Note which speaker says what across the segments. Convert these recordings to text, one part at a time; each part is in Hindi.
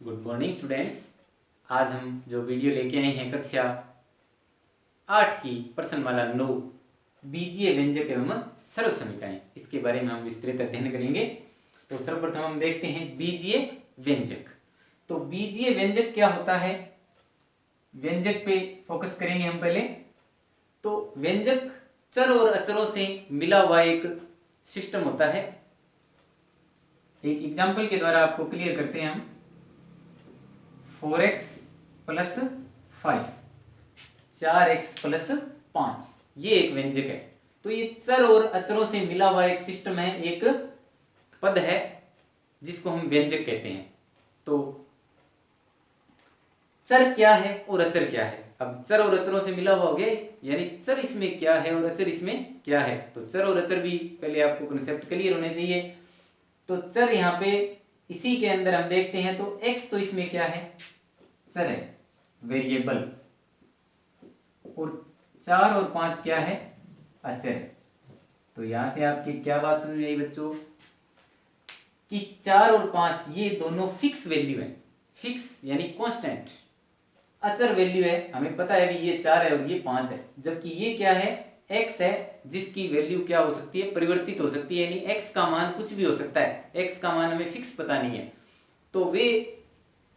Speaker 1: Good morning students. आज हम जो वीडियो लेके आए हैं कक्षा 8 की प्रश्नमाला 9 बीजीय व्यंजक एवं सर्वसमीकाएं, इसके बारे में हम विस्तृत अध्ययन करेंगे। तो सर्वप्रथम हम देखते हैं बीजीय व्यंजक। तो बीजीय व्यंजक क्या होता है, व्यंजक पे फोकस करेंगे हम पहले। तो व्यंजक चर और अचरों से मिला हुआ एक सिस्टम होता है। एक एग्जाम्पल के द्वारा आपको क्लियर करते हैं हम। 4x प्लस 5, 4x प्लस 5, ये एक व्यंजक है। तो ये चर और अचरों से मिला हुआ एक सिस्टम है, एक पद है जिसको हम व्यंजक कहते हैं। तो चर क्या है और अचर क्या है। अब चर और अचरों से मिला हुआ हो गया, यानी चर इसमें क्या है और अचर इसमें क्या है। तो चर और अचर भी पहले आपको कंसेप्ट क्लियर होने चाहिए। तो चर यहाँ पे इसी के अंदर हम देखते हैं। तो x तो इसमें क्या है, चर है, वेरिएबल। और 4 और 5 क्या है, अचर है। तो यहां से आपकी क्या बात समझ में आई बच्चों, कि 4 और 5 ये दोनों फिक्स वैल्यू है। फिक्स यानी कांस्टेंट। अचर वैल्यू है, हमें पता है भी ये 4 है और ये 5 है। जबकि ये क्या है, x है, जिसकी वैल्यू क्या हो सकती है, परिवर्तित हो सकती है। यानी x का मान कुछ भी हो सकता है, x का मान हमें फिक्स पता नहीं है। तो वे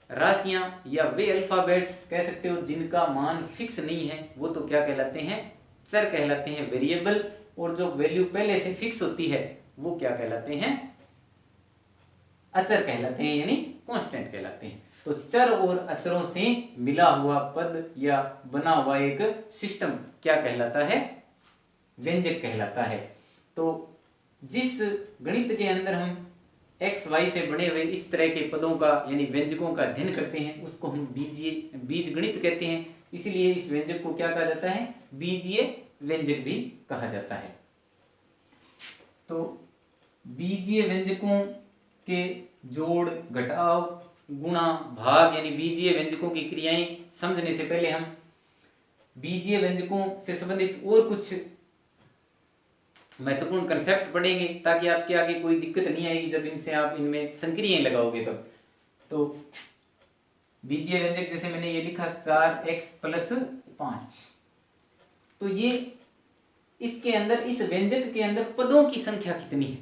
Speaker 1: राशियां या वे अल्फाबेट्स कह सकते हो जिनका मान फिक्स नहीं है, वो तो क्या कहलाते हैं, चर कहलाते हैं, वेरिएबल। और जो वैल्यू पहले से फिक्स होती है वो क्या कहलाते हैं, अचर कहलाते हैं, यानी कांस्टेंट कहलाते हैं। तो चर और अचरों से मिला हुआ पद या बना हुआ एक सिस्टम क्या कहलाता है, व्यंजक कहलाता है। तो जिस गणित के अंदर हम एक्स वाई से बने हुए इस तरह के पदों का यानी व्यंजकों का अध्ययन करते हैं, उसको हम बीज गणित कहते हैं। इसलिए इस व्यंजक को क्या कहा जाता है, बीजीय व्यंजक भी कहा जाता है। तो बीजीय व्यंजकों के जोड़, घटाव, गुणा, भाग यानी बीजीय व्यंजकों की क्रियाएं समझने से पहले हम बीजीय व्यंजकों से संबंधित और कुछ महत्वपूर्ण कंसेप्ट पढ़ेंगे, ताकि आपके आगे कोई दिक्कत नहीं आएगी जब इनसे आप इनमें संक्रियाएं लगाओगे तब। तो बीजीय व्यंजक जैसे मैंने ये लिखा 4x प्लस 5, तो ये इसके अंदर, इस व्यंजक के अंदर पदों की संख्या कितनी है,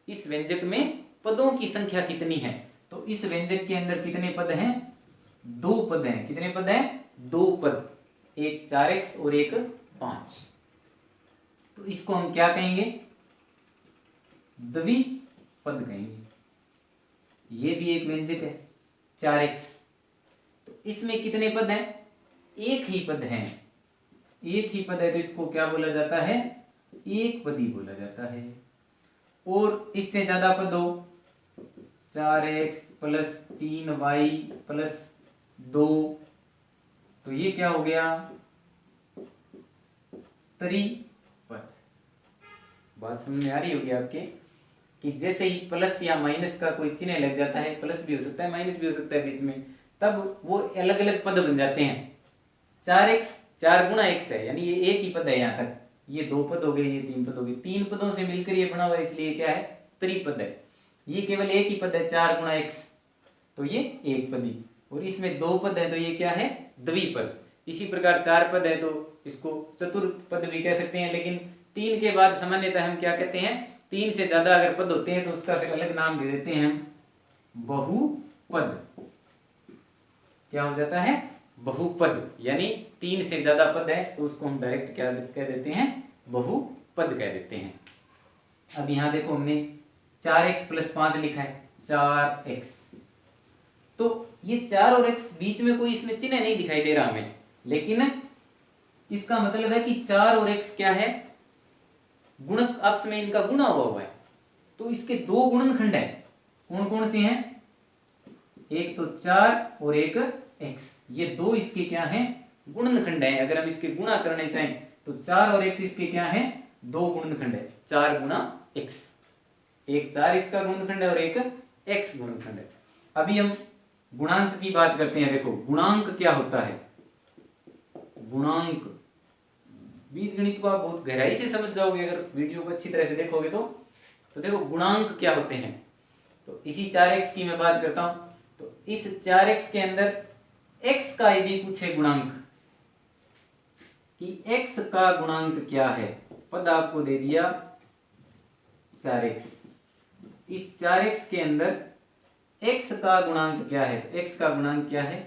Speaker 1: इस व्यंजक में पदों की संख्या कितनी है। तो इस व्यंजक के अंदर कितने पद हैं, 2 पद हैं। कितने पद हैं, 2 पद, एक 4x और एक 5। तो इसको हम क्या कहेंगे, द्विपद कहेंगे। ये भी एक व्यंजक है 4x। तो इसमें कितने पद हैं, एक ही पद है, एक ही पद है। तो इसको क्या बोला जाता है, एक पदी बोला जाता है। और इससे ज्यादा पद हो, 4x प्लस 3y प्लस 2, तो ये क्या हो गया, त्रिपद। बात समझ में आ रही होगी आपके, कि जैसे ही प्लस या माइनस का कोई चिन्ह लग जाता है, प्लस भी हो सकता है माइनस भी हो सकता है बीच में, तब वो अलग अलग पद बन जाते हैं। 4x 4 गुणा x है, यानी ये एक ही पद है। यहाँ तक ये 2 पद हो गए, ये 3 पद हो गए, 3 पदों से मिलकर ये बना हुआ है, इसलिए क्या है, त्रिपद है। ये केवल एक ही पद है 4 गुणा x, तो ये एक पदी। और इसमें 2 पद है, तो ये क्या है, द्विपद। इसी प्रकार 4 पद है तो इसको चतुर्थ पद भी कह सकते हैं। लेकिन 3 के बाद सामान्यतः हम क्या कहते हैं, 3 से ज्यादा अगर पद होते हैं तो उसका फिर अलग नाम दे देते हैं हम, बहुपद। क्या हो जाता है, बहुपद। यानी 3 से ज्यादा पद है तो उसको हम डायरेक्ट क्या कह देते हैं, बहुपद कह देते हैं। अब यहां देखो हमने 4x प्लस 5 लिखा है, 4x। तो ये 4 और x बीच में कोई इसमें चिन्ह नहीं दिखाई दे रहा हमें, लेकिन इसका मतलब है कि 4 और x क्या है, गुणक, आपस में इनका गुणा हुआ है। तो इसके 2 गुणनखंड है, कौन कौन से हैं, एक तो 4 और एक x। ये 2 इसके क्या हैं, गुणनखंड है। अगर हम इसके गुणा करने चाहें तो 4 और x इसके क्या है, 2 गुणनखंड है, 4 गुणा x। एक 4 इसका गुणनखंड है और एक x गुणनखंड है। अभी हम गुणांक की बात करते हैं। देखो गुणांक क्या होता है, गुणांक बीजगणित को आप बहुत गहराई से समझ जाओगे अगर वीडियो को अच्छी तरह से देखोगे तो देखो गुणांक क्या होते हैं। तो इसी 4x की मैं बात करता हूं। तो इस 4x के अंदर x का यदि पूछे गुणांक कि x का गुणांक क्या है, पद आपको दे दिया 4x, इस 4x के अंदर x का गुणांक क्या है, तो x का गुणांक क्या है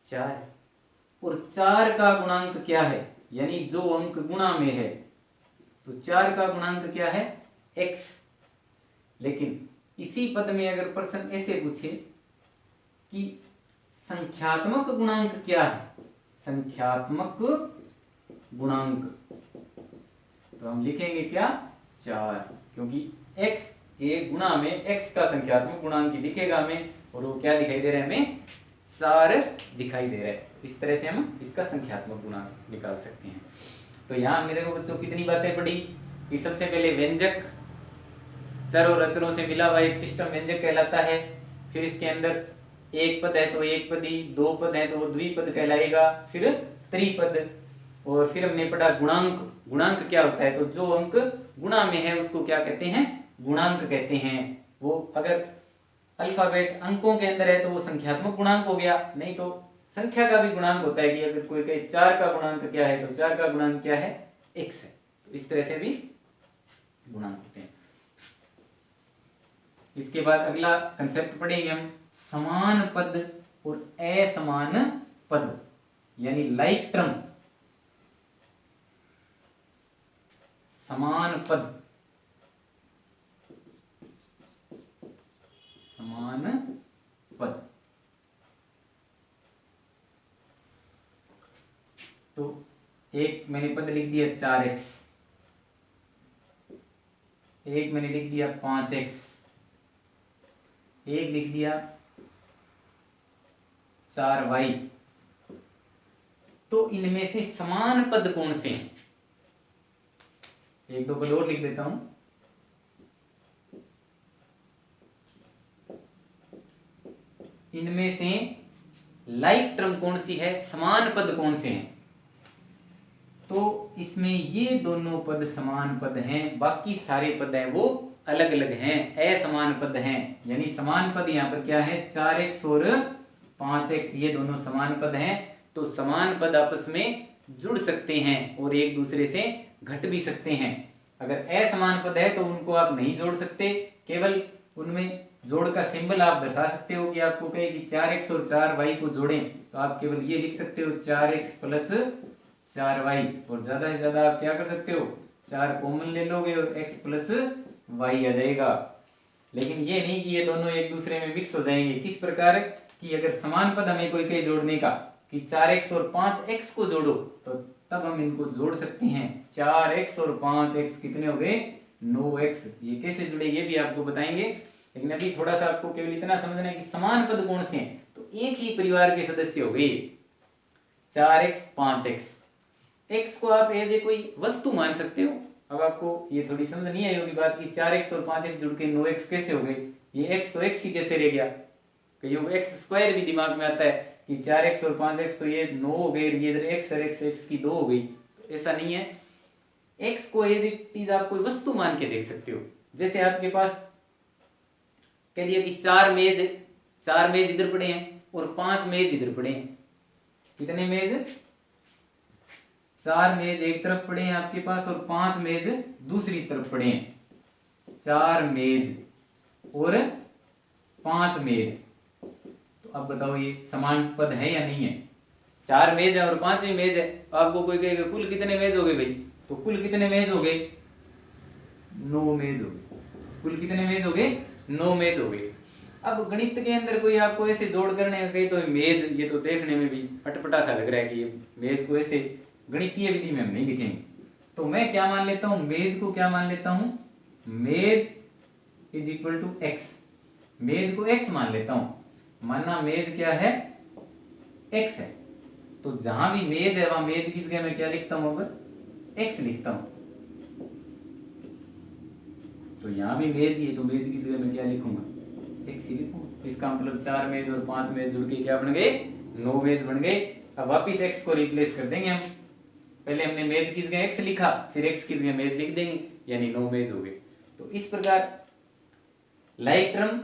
Speaker 1: 4, और 4 का गुणांक क्या है, यानी जो अंक गुणा में है, तो 4 का गुणांक क्या है x। लेकिन इसी पद में अगर प्रश्न ऐसे पूछे कि संख्यात्मक गुणांक क्या है, संख्यात्मक गुणांक, तो हम लिखेंगे क्या 4, क्योंकि x के गुणा में x का संख्यात्मक गुणांक ही दिखेगा हमें, और वो क्या दिखाई दे रहा है हमें 4 दिखाई दे रहा है। इस तरह से हम इसका संख्यात्मक गुणांक निकाल सकते हैं। तो यहाँ मेरे को बच्चों कितनी बातें पड़ी कि सबसे पहले व्यंजक चर और अचरों से मिला हुआ एक सिस्टम व्यंजक कहलाता है, फिर इसके अंदर एक पद है तो एक पदी, दो पद है तो वो द्विपद कहलाएगा, फिर त्रिपद, और फिर हमने पढ़ा गुणांक, गुणांक क्या होता है, तो जो अंक गुणा में है उसको क्या कहते हैं गुणांक कहते हैं। वो अगर अल्फाबेट अंकों के अंदर है तो वो संख्यात्मक गुणांक हो गया, नहीं तो संख्या का भी गुणांक होता है कि अगर कोई कहे 4 का गुणांक क्या है, तो 4 का गुणांक क्या है x है, तो इस तरह से भी गुणांक होते हैं। इसके बाद अगला कंसेप्ट पढ़ेंगे हम समान पद और असमान पद, यानी लाइक टर्म, समान पद, समान पद। तो एक मैंने पद लिख दिया 4x, एक मैंने लिख दिया 5x, एक लिख दिया 4y, तो इनमें से समान पद कौन से हैं, एक दो पद और लिख देता हूं। इनमें से लाइक टर्म कौन सी है, समान पद कौन से हैं, तो इसमें ये दोनों पद समान पद हैं, बाकी सारे पद हैं वो अलग अलग हैं, असमान पद हैं। यानी समान पद यहाँ पर क्या है 4x और 5x, ये दोनों समान पद हैं, तो समान पद आपस में जुड़ सकते हैं और एक दूसरे से घट भी सकते हैं। अगर असमान पद है तो उनको आप नहीं जोड़ सकते, केवल उनमें जोड़ का सिंबल आप दर्शा सकते हो कि आपको कहे कि 4x और 4y को जोड़ें, तो आप केवल ये लिख सकते हो 4x प्लस 4y, और ज्यादा से ज्यादा आप क्या कर सकते हो 4 कॉमन ले लोगे और x प्लस y आ जाएगा। लेकिन ये नहीं कि ये दोनों एक दूसरे में मिक्स हो जाएंगे। किस प्रकार कि अगर समान पद हमें कोई कहे जोड़ने का कि 4x और 5x को जोड़ो, तो तब हम इनको जोड़ सकते हैं। 4x और 5x कितने हो गए 9x। ये कैसे जुड़े ये भी आपको बताएंगे, लेकिन अभी थोड़ा सा आपको केवल इतना समझना है कि समान पद कौन से हैं, तो एक ही परिवार के सदस्य हो गए 4x 5x। x को आप एज ए कोई वस्तु मान सकते हो। अब आपको ये थोड़ी समझ नहीं आई होगी बात कि 4x और 5x जुड़ के 9x कैसे हो गए, ये x तो x ही कैसे रह गया, कईयों को x स्क्वायर भी दिमाग में आता है कि 4x और 5x तो ये 9 हो गए, ये इधर x और x की 2 हो गई, तो ऐसा नहीं है। x को एज इट इज आप कोई वस्तु मान के देख सकते हो। जैसे आपके पास कह दिया कि 4 मेज इधर पड़े हैं और 5 मेज इधर पड़े हैं। कितने मेज 4 मेज एक तरफ पड़े हैं आपके पास और 5 मेज दूसरी तरफ पड़े हैं। 4 मेज और 5 मेज, तो अब बताओ ये समान पद है या नहीं है। 4 मेज है और 5वीं मेज है, आपको कोई कहेगा कुल कितने मेज हो गए भाई, तो कुल कितने मेज हो गए 9 मेज हो गए। कुल कितने मेज हो गए 9 मेज हो गए। अब गणित के अंदर कोई आपको ऐसे जोड़ करने का कहे तो मेज, ये तो देखने में भी अटपटा सा लग रहा है कि ये मेज को ऐसे गणितीय विधि में हम नहीं लिखेंगे। तो मैं क्या मान लेता हूं, मेज को क्या मान लेता हूं, मेज इज इक्वल टू एक्स। मेज को एक्स मान लेता हूं, माना मेज क्या है एक्स है, तो जहां भी मेज है वहां मेज की जगह मैं क्या लिखता हूं, अगर एक्स लिखता हूं, तो यहां भी मेज ही है तो मेज की जगह मैं क्या लिखूंगा एक्स ही लिखूंगा। इसका मतलब 4 मेज और 5 मेज जुड़ के क्या बन गए 9 मेज बन गए। अब वापिस एक्स को रिप्लेस कर देंगे हम, पहले हमने मेज की जगह एक्स लिखा, फिर एक्स की जगह मेज लिख देंगे, यानी 9 मेज हो गए। तो इस प्रकार लाइक टर्म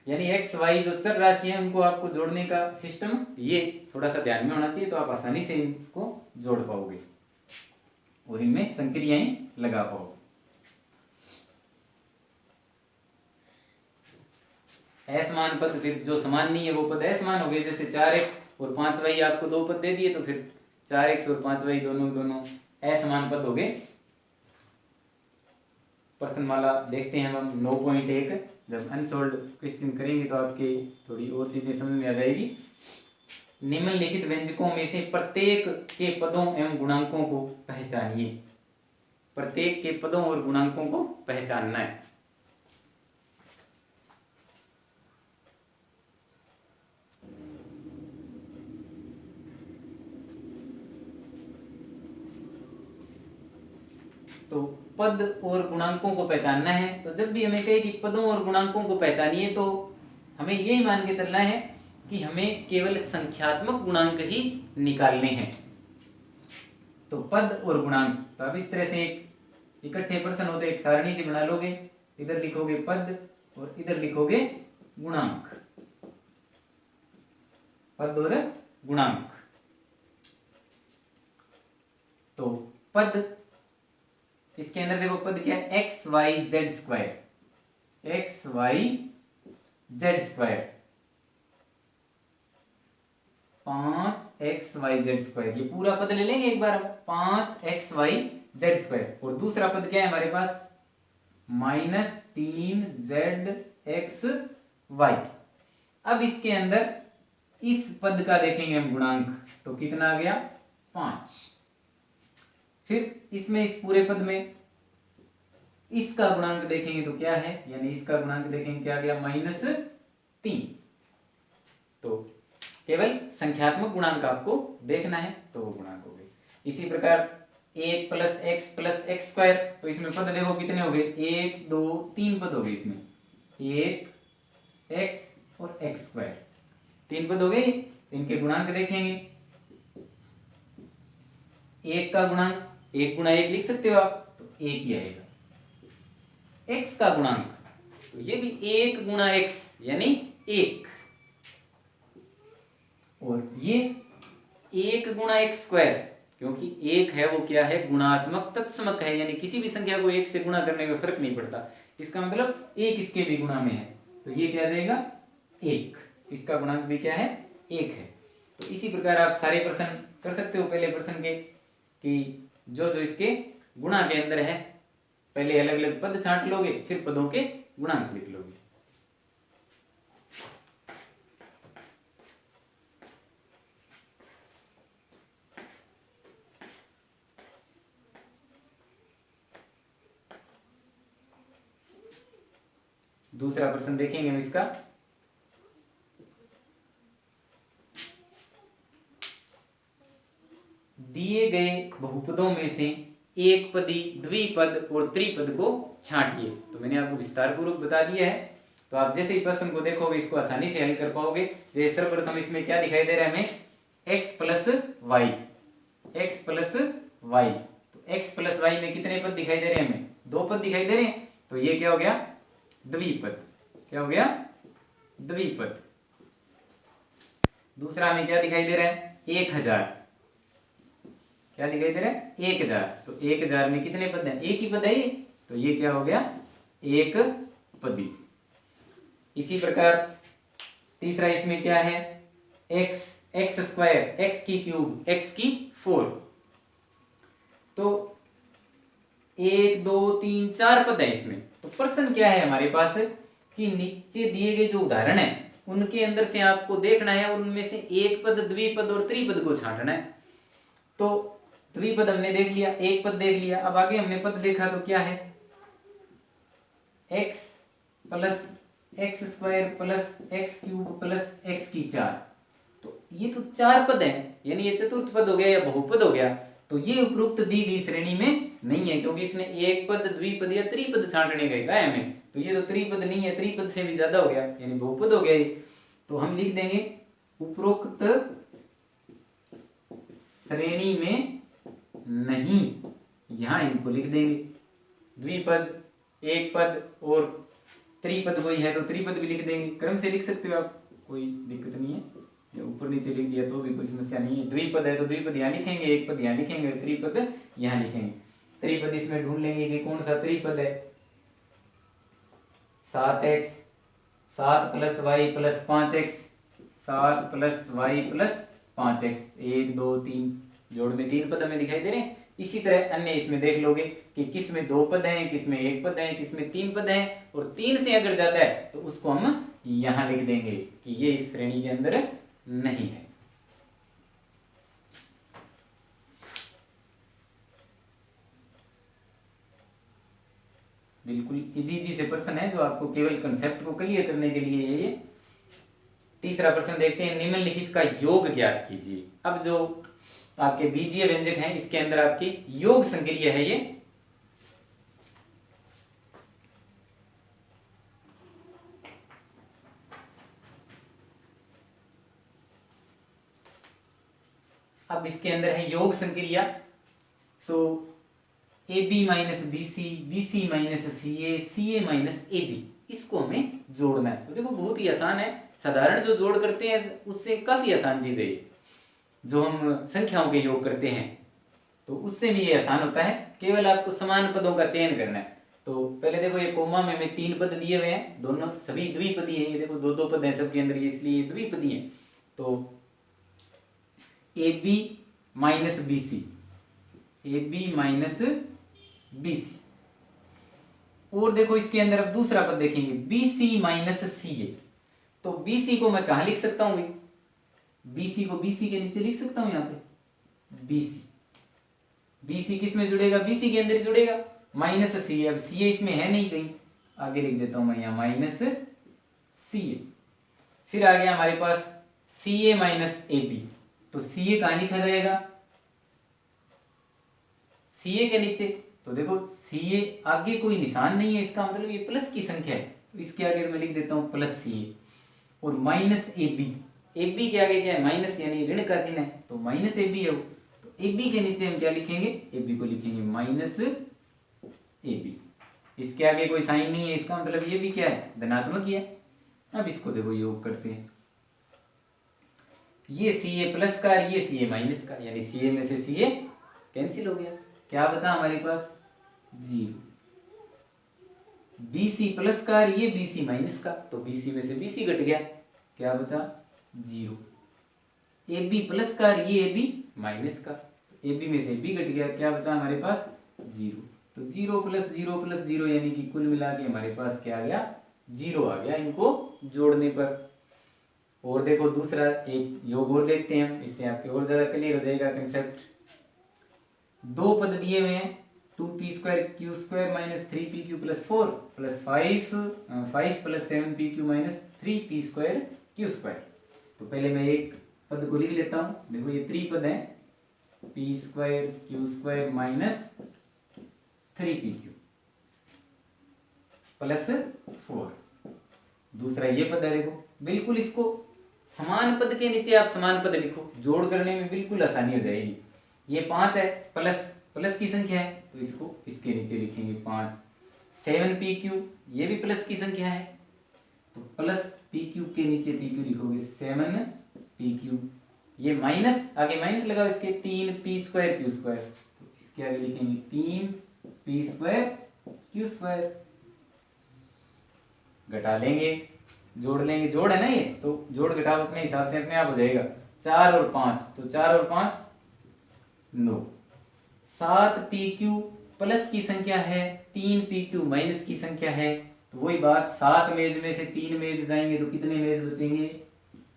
Speaker 1: यानी एक्स वाई जो चर राशि है उनको आपको जोड़ने का सिस्टम ये थोड़ा सा ध्यान में होना चाहिए, तो आप आसानी से इनको जोड़ पाओगे और इनमें संक्रियाएं लगा पाओगे। असमान पद फिर जो समान नहीं है वो पद असमान हो गए, जैसे 4x और 5y आपको दो पद दे दिए तो फिर 4x और 5y दोनों असमान पद हो गए। प्रश्नमाला देखते हैं हम 9.1, जब अनसोल्ड क्वेश्चन करेंगे तो आपके थोड़ी और चीजें समझ में आ जाएगी। निम्नलिखित व्यंजकों में से प्रत्येक के पदों एवं गुणांकों को पहचानिए। प्रत्येक के पदों और गुणांकों को पहचानना है। तो पद और गुणांकों को पहचानना है, तो जब भी हमें कहे कि पदों और गुणांकों को पहचानिए तो हमें यही मान के चलना है कि हमें केवल संख्यात्मक गुणांक ही निकालने हैं। तो पद और गुणांक, तो अब इस तरह से एक इकट्ठे प्रश्न होते एक सारणी से बना लोगे, इधर लिखोगे पद और इधर लिखोगे गुणांक, पद और गुणांक। तो पद, इसके अंदर देखो पद क्या है, x y z square, x y z square, 5xyz², ये पूरा पद ले लेंगे एक बार, 5xyz²। और दूसरा पद क्या है हमारे पास, -3zxy। अब इसके अंदर इस पद का देखेंगे हम गुणांक, तो कितना आ गया, 5। फिर इसमें इस पूरे पद में इसका गुणांक देखेंगे तो क्या है, यानी इसका गुणांक देखेंगे क्या आ गया, -3। तो केवल संख्यात्मक गुणांक आपको देखना है तो वो गुणांक हो गए। इसी प्रकार 1 + x + x², तो इसमें पद देखो कितने हो गए, 1 2 3 पद हो गए इसमें, 1 x और x², 3 पद हो गए। इनके गुणांक देखेंगे, 1 का गुणांक 1 × 1 लिख सकते हो आप, तो 1 ही आएगा। x का गुणांक, तो ये भी 1 × x यानी 1, और ये 1 × x², क्योंकि 1 है वो क्या है, गुणात्मक तत्समक है, यानी किसी भी संख्या को 1 से गुणा करने में फर्क नहीं पड़ता, इसका मतलब 1 इसके भी गुणा में है, तो ये क्या आ जाएगा, 1। इसका गुणांक भी क्या है, 1 है। तो इसी प्रकार आप सारे प्रश्न कर सकते हो पहले प्रश्न के, कि जो जो इसके गुणा के अंदर है, पहले अलग अलग पद छांट लोगे, फिर पदों के गुणांक लिख लोगे। दूसरा प्रश्न देखेंगे हम इसका, दिए गए बहुपदों में से एक पदी, द्विपद और त्रिपद को छांटिए। तो मैंने आपको विस्तार पूर्वक बता दिया है, तो आप जैसे ही प्रश्न को देखोगे इसको आसानी से हल कर पाओगे। जैसे सर्वप्रथम इसमें क्या दिखाई दे रहा है हमें, x + y, x + y। तो x + y में कितने पद दिखाई दे रहे हैं हमें, 2 पद दिखाई दे रहे हैं, तो ये क्या हो गया, द्विपद। क्या हो गया, द्विपद। दूसरा हमें क्या दिखाई दे रहा है, 1000, क्या दिखाई दे रहा है, 1000। तो 1000 में कितने पद हैं, एक ही पद है ये, तो ये क्या हो गया, एक पदी। इसी प्रकार तीसरा इसमें क्या है, x², x³ x⁴। तो 1 2 3 4 पद है इसमें। तो प्रश्न क्या है हमारे पास, कि नीचे दिए गए जो उदाहरण है उनके अंदर से आपको देखना है, उनमें से एक पद, द्विपद और त्रिपद को छांटना है। तो द्विपद हमने देख लिया, एक पद देख लिया, अब आगे हमने पद देखा तो क्या है, x + x² + x³ + x⁴। तो ये तो 4 पद है, यानी ये चतुर्थ पद हो गया या बहुपद हो गया। तो ये उपरोक्त दी गई श्रेणी में नहीं है, क्योंकि इसने एक पद, द्विपद या त्रिपद छांटने का है हमें, तो ये तो त्रिपद नहीं है, त्रिपद से भी ज्यादा हो गया, यानी बहुपद हो गया ये। तो हम लिख देंगे उपरोक्त श्रेणी में नहीं, यहां इनको लिख देंगे, द्विपद, एक पद और त्रिपद कोई है तो त्रिपद भी लिख देंगे, क्रम से लिख सकते हो आप, कोई दिक्कत नहीं है। ऊपर नीचे लिख दिया तो भी कोई समस्या नहीं है। द्विपद है तो द्विपद यहाँ लिखेंगे, एक पद यहाँ लिखेंगे, त्रिपद यहाँ लिखेंगे। त्रिपद इसमें ढूंढ लेंगे कि कौन सा त्रिपद है। 7x 7 + y + 5x 7 + y + 5x 1 2 3 जोड़ में 3 पद हमें दिखाई दे रहे हैं। इसी तरह अन्य इसमें देख लोगे कि किस में 2 पद हैं, किस में 1 पद है, किस में 3 पद हैं, और 3 से अगर ज्यादा है तो उसको हम यहां लिख देंगे कि ये इस श्रेणी के अंदर नहीं है। बिल्कुल इजी से प्रश्न है जो आपको केवल कंसेप्ट को क्लियर करने के लिए है ये। तीसरा प्रश्न देखते हैं, निम्नलिखित का योग ज्ञात कीजिए। अब जो आपके बीजीय व्यंजक हैं इसके अंदर आपकी योग संक्रिया है ये। अब इसके अंदर है योग संक्रिया, तो AB - BC BC - CA CA - AB इसको हमें जोड़ना है। तो देखो बहुत ही आसान है, साधारण जो जोड़ करते हैं उससे काफी आसान चीज है ये। जो हम संख्याओं के योग करते हैं तो उससे भी ये आसान होता है, केवल आपको समान पदों का चयन करना है। तो पहले देखो ये कोमा में हमें 3 पद दिए हुए हैं, दोनों सभी द्विपदी हैं। ये देखो 2 पद हैं सबके अंदर, इसलिए द्विपदी हैं। तो AB - BC AB - BC, और देखो इसके अंदर अब दूसरा पद देखेंगे BC - CA। तो BC को मैं कहां लिख सकता हूं भाई, BC को BC के नीचे लिख सकता हूं यहाँ पे। BC किस में जुड़ेगा, BC के अंदर ही जुड़ेगा, -CA। अब CA इसमें है नहीं, कहीं आगे लिख देता हूं मैं यहाँ -CA। फिर आ गया हमारे पास CA - AB। तो CA कहां लिखा जाएगा, CA के नीचे। तो देखो CA आगे कोई निशान नहीं है, इसका मतलब ये प्लस की संख्या है, तो इसके आगे मैं लिख देता हूं +CA। और -AB, AB के आगे क्या है, माइनस यानी ऋण का चिन्ह है, तो -AB है वो। तो AB के नीचे हम क्या लिखेंगे, AB को लिखेंगे -AB। इसके आगे कोई साइन नहीं है, इसका मतलब ये भी क्या है, धनात्मक ही है। अब इसको देखो योग करते हैं, ये CA प्लस का, ये CA माइनस का, यानी CA में से CA कैंसिल हो गया, क्या बचा हमारे पास 0। BC प्लस का, ये BC माइनस का, तो BC में से BC घट गया, क्या बचा 0। AB प्लस का, ये AB माइनस का, AB में से AB घट गया, क्या बचा हमारे पास 0। तो 0 + 0 + 0 यानी कि कुल मिला के हमारे पास क्या आ गया, 0 आ गया इनको जोड़ने पर। और देखो दूसरा एक योग और देखते हैं हम, इससे आपके और ज्यादा क्लियर हो जाएगा कंसेप्ट। 2 पद दिए हुए हैं, 2p² q² - 3pq + 4 + 5 + 7pq - 3p² q²। तो पहले मैं एक पद को लिख लेता हूं, देखो ये त्रिपद है, p² q² - 3pq + 4। दूसरा ये पद है, देखो बिल्कुल इसको समान पद के नीचे आप समान पद लिखो, जोड़ करने में बिल्कुल आसानी हो जाएगी। ये 5 है, प्लस की संख्या है, तो इसको इसके नीचे लिखेंगे 5। 7pq, ये भी प्लस की संख्या है, तो +pq के नीचे pq लिखोगे 7pq। ये माइनस, आगे माइनस लगाओ इसके, 3p² q², तो इसके आगे लिखेंगे 3p² q²। घटा लेंगे, जोड़ लेंगे, जोड़ है ना ये, तो जोड़ घटाव अपने हिसाब से अपने आप हो जाएगा। 4 और 5, तो 4 और 5 9। 7pq प्लस की संख्या है, 3pq माइनस की संख्या है, तो वही बात, 7 मेज में से 3 मेज जाएंगे तो कितने मेज बचेंगे,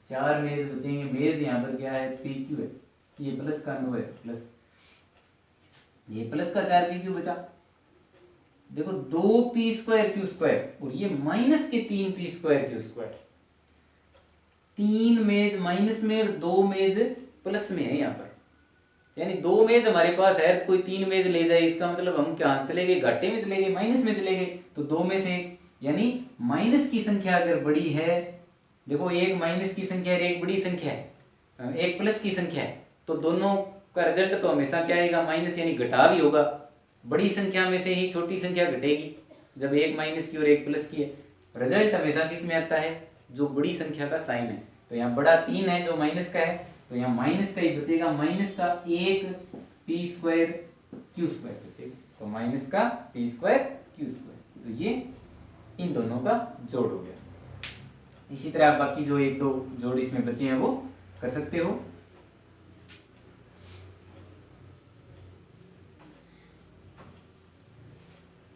Speaker 1: 4 मेज बचेंगे। मेज यहाँ पर क्या है, pq है, ये प्लस का 9 है, प्लस ये प्लस का 4pq बचा। देखो 2p² q² और ये माइनस के 3p² q²। 3 मेज माइनस में और 2 मेज प्लस में है यहाँ पर, यानी 2 मेज हमारे पास है, कोई 3 मेज ले जाए, इसका मतलब हम क्या चले गए, घाटे में चले गए, माइनस में चले गए। तो 2 में से यानी माइनस की संख्या अगर बड़ी है, देखो एक माइनस की संख्या है, एक बड़ी संख्या है, एक प्लस की संख्या है, तो दोनों का रिजल्ट तो हमेशा क्या आएगा, माइनस, यानी घटा भी होगा। बड़ी संख्या में से ही छोटी संख्या घटेगी, जब एक माइनस की और एक प्लस की है। रिजल्ट हमेशा किस में आता है, जो बड़ी संख्या का साइन है। तो यहाँ बड़ा 3 है जो माइनस का है, तो यहाँ माइनस का ही बचेगा, माइनस का 1 p स्क्वायर q स्क्वायर बचेगा, तो माइनस का p स्क्वायर q स्क्वायर। तो ये इन दोनों का जोड़ हो गया। इसी तरह आप बाकी जो एक दो जोड़ इसमें बचे हैं वो कर सकते हो।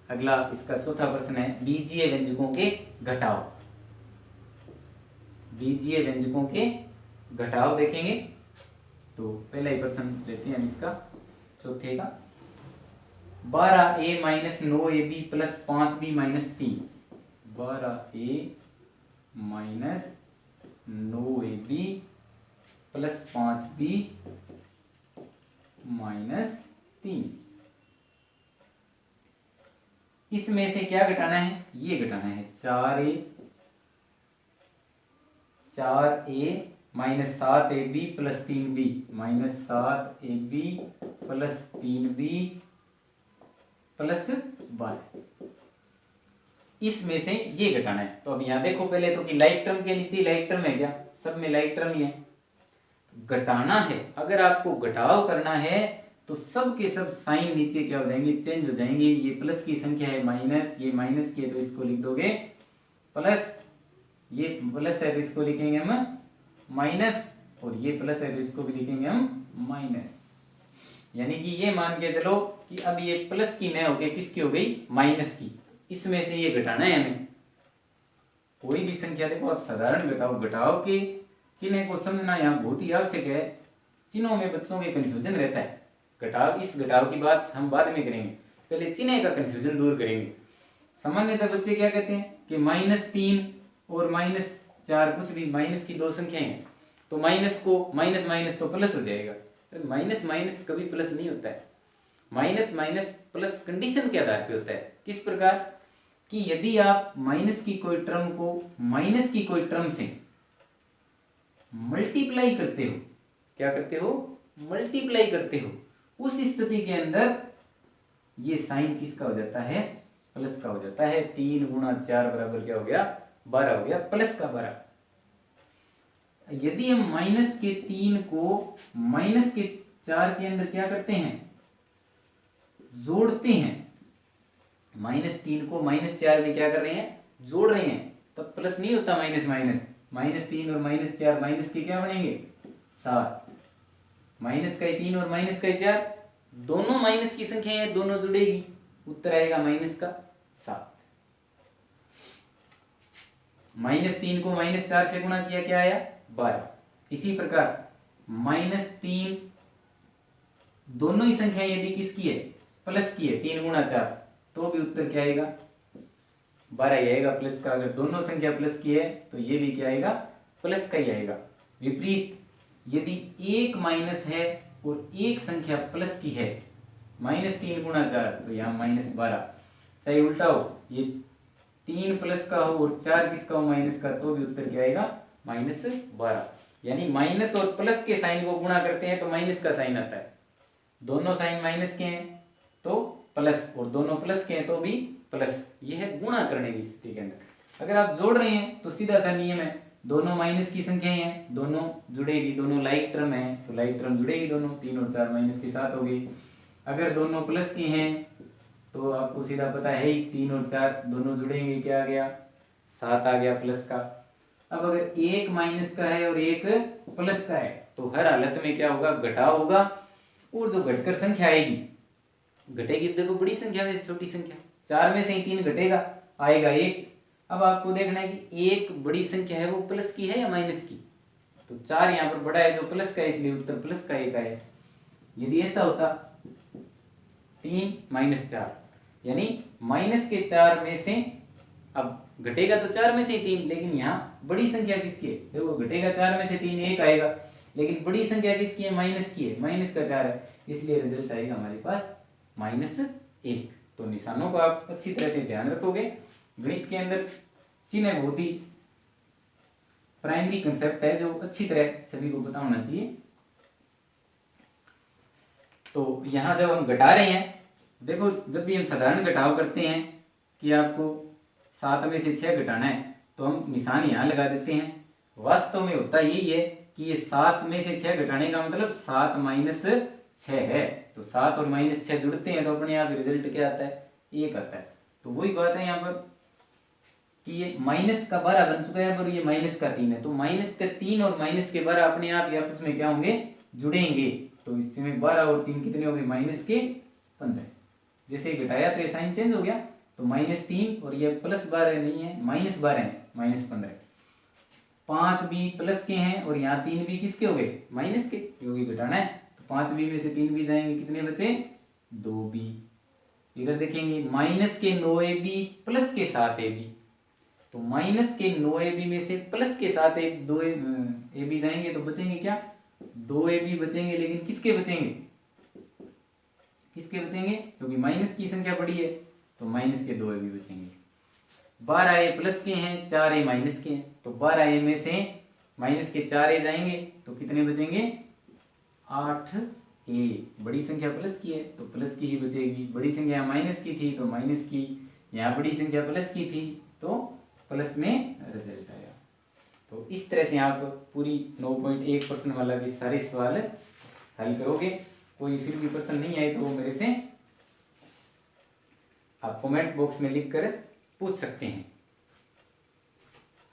Speaker 1: अगला इसका चौथा प्रश्न है बीजीय व्यंजकों के घटाव। बीजीय व्यंजकों के घटाव देखेंगे। तो पहला ही प्रश्न लेते हैं इसका, चौथे का। 12a minus 9ab plus 5b minus 3। 12a minus 9ab plus 5b minus 3। इसमें से क्या घटाना है, ये घटाना है 4a minus 7ab plus 3b minus 7ab plus 3b plus 12। इसमें से ये घटाना है। तो अब यहाँ देखो पहले तो कि लाइक टर्म के नीचे लाइक टर्म है क्या, सब में लाइक टर्म ही है। घटाना है, अगर आपको घटाव करना है तो सब के सब साइन नीचे क्या हो जाएंगे, चेंज हो जाएंगे। ये प्लस की संख्या है माइनस, ये माइनस की है तो इसको लिख दोगे प्लस, ये प्लस है तो इसको लिखेंगे हम माइनस, और ये प्लस है तो इसको भी लिखेंगे हम माइनस। यानी कि ये मान के चलो कि अब ये प्लस की न होके किसकी हो गई, माइनस की। इसमें से ये घटाना है हमें। कोई भी संख्या देखो आप साधारण घटाओ, घटाओ के चिन्ह को समझना यहाँ बहुत ही आवश्यक है। चिन्हों में बच्चों के कंफ्यूजन रहता है। घटाव, इस घटाव की बात हम बाद में करेंगे, पहले चिन्ह का कंफ्यूजन दूर करेंगे। सामान्यतः बच्चे क्या कहते हैं कि -3 और -4 कुछ भी माइनस की दो संख्याएं हैं, तो माइनस को माइनस माइनस तो प्लस हो जाएगा। तो माइनस माइनस कभी प्लस नहीं होता है। माइनस माइनस प्लस कंडीशन के आधार पे होता है। किस प्रकार कि यदि आप माइनस की कोई टर्म को माइनस की कोई टर्म से मल्टीप्लाई करते हो, क्या करते हो, मल्टीप्लाई करते हो, उस स्थिति के अंदर ये साइन किसका हो जाता है, प्लस का हो जाता है। 3 गुणा 4 बराबर क्या हो गया, 12 हो गया, प्लस का 12। यदि हम माइनस के 3 को माइनस के 4 के अंदर क्या करते हैं, जोड़ते हैं, -3 को -4 में क्या कर रहे हैं, जोड़ रहे हैं, तब प्लस नहीं होता माइनस माइनस। -3 और -4 माइनस के क्या बनेंगे, 7। माइनस का 3 और माइनस का 4 दोनों माइनस की संख्या है, दोनों जुड़ेगी, उत्तर आएगा माइनस का 7। -3 को -4 से गुणा किया, क्या आया, 12। इसी प्रकार -3 दोनों ही संख्या यदि किसकी है, प्लस की है, 3 गुणा 4, तो भी उत्तर क्या आएगा, 12 ही आएगा प्लस का। अगर दोनों संख्या प्लस की है तो ये भी क्या आएगा, प्लस का ही आएगा। विपरीत यदि एक माइनस है और एक संख्या प्लस की है, -3 गुणा 4, तो यहाँ -12। चाहे उल्टा हो, ये 3 प्लस का हो और 4 किसका हो, माइनस का, तो भी उत्तर क्या आएगा, -12। यानी माइनस और प्लस के साइन को गुणा करते हैं तो माइनस का साइन आता है। दोनों साइन माइनस के हैं तो प्लस, और दोनों प्लस के हैं तो भी प्लस। यह है गुणा करने की स्थिति के अंदर। अगर आप जोड़ रहे हैं तो सीधा सा नियम है, दोनों माइनस की संख्याएं हैं, दोनों जुड़ेगी, दोनों लाइक टर्म है तो लाइक टर्म जुड़ेगी दोनों। 3 और 4 माइनस के 7 हो गई। अगर दोनों प्लस की हैं तो आपको सीधा पता है ही, 3 और 4 दोनों जुड़ेंगे, क्या आ गया, 7 आ गया प्लस का। अब अगर एक माइनस का है और एक प्लस का है तो हर हालत में क्या होगा, घटाव होगा। और जो घटकर संख्या आएगी, घटेगी देखो बड़ी संख्या में छोटी संख्या, 4 में से ही 3 घटेगा, आएगा 1। अब आपको देखना है कि एक बड़ी संख्या है वो प्लस की है या माइनस की, तो 4 यहाँ पर बड़ा है जो प्लस का है, इसलिए उत्तर प्लस का 1 आया। यदि ऐसा होता 3 - 4, यानी माइनस के 4 में से, अब घटेगा तो 4 में से 3, लेकिन यहाँ बड़ी संख्या किसकी है, देखो घटेगा 4 में से 3, 1 आएगा, लेकिन बड़ी संख्या किसकी है, माइनस की है, माइनस का 4 है, इसलिए रिजल्ट आएगा हमारे पास -1। तो निशानों को आप अच्छी तरह से ध्यान रखोगे। गणित के अंदर चिन्ह बहुत ही प्राइमरी कंसेप्ट है जो अच्छी तरह सभी को पता होना चाहिए। तो यहां जब हम घटा रहे हैं, देखो जब भी हम साधारण घटाव करते हैं कि आपको 7 में से 6 घटाना है तो हम निशान यहाँ लगा देते हैं। वास्तव में होता यही है कि ये 7 में से 6 घटाने का मतलब 7 माइनस 6 है, तो 7 और माइनस 6 जुड़ते हैं तो अपने आप रिजल्ट क्या आता है, 1 आता है। तो वही बात है यहाँ पर कि ये माइनस का 12 बन चुका है और ये माइनस का 3 है, तो माइनस का 3 और माइनस के 12 अपने आप आपस में क्या होंगे, जुड़ेंगे। तो इसमें 12 और 3 कितने हो गए, माइनस के 15। जैसे ही घटाया तो ये साइन चेंज हो गया, तो -3 और ये +12 नहीं है, -12 है, -15। 5 भी प्लस के हैं और यहाँ 3 भी किसके हो गए, माइनस के, क्योंकि घटाना है। तो 5 भी में से 3 भी जाएंगे, कितने बचे, 2 भी। इधर देखेंगे माइनस के 9ab प्लस के 7ab, तो माइनस के 9ab में से प्लस के 2ab जाएंगे तो बचेंगे क्या, 2ab बचेंगे। लेकिन किसके बचेंगे, किसके बचेंगे, क्योंकि माइनस की संख्या बड़ी है तो माइनस के 2ab बचेंगे। 12a प्लस के हैं, 4a माइनस के हैं, तो 12a में से माइनस के 4a जाएंगे तो कितने बचेंगे, 8a। बड़ी संख्या प्लस की है तो प्लस की ही बचेगी, बड़ी संख्या माइनस की थी तो माइनस की, यहाँ बड़ी संख्या प्लस की थी तो प्लस में रिजल्ट आया। तो इस तरह से आप पूरी 9.1% वाला भी सारे सवाल हल करोगे। कोई फिर भी प्रश्न नहीं आए तो वो मेरे से आप कमेंट बॉक्स में लिख कर पूछ सकते हैं।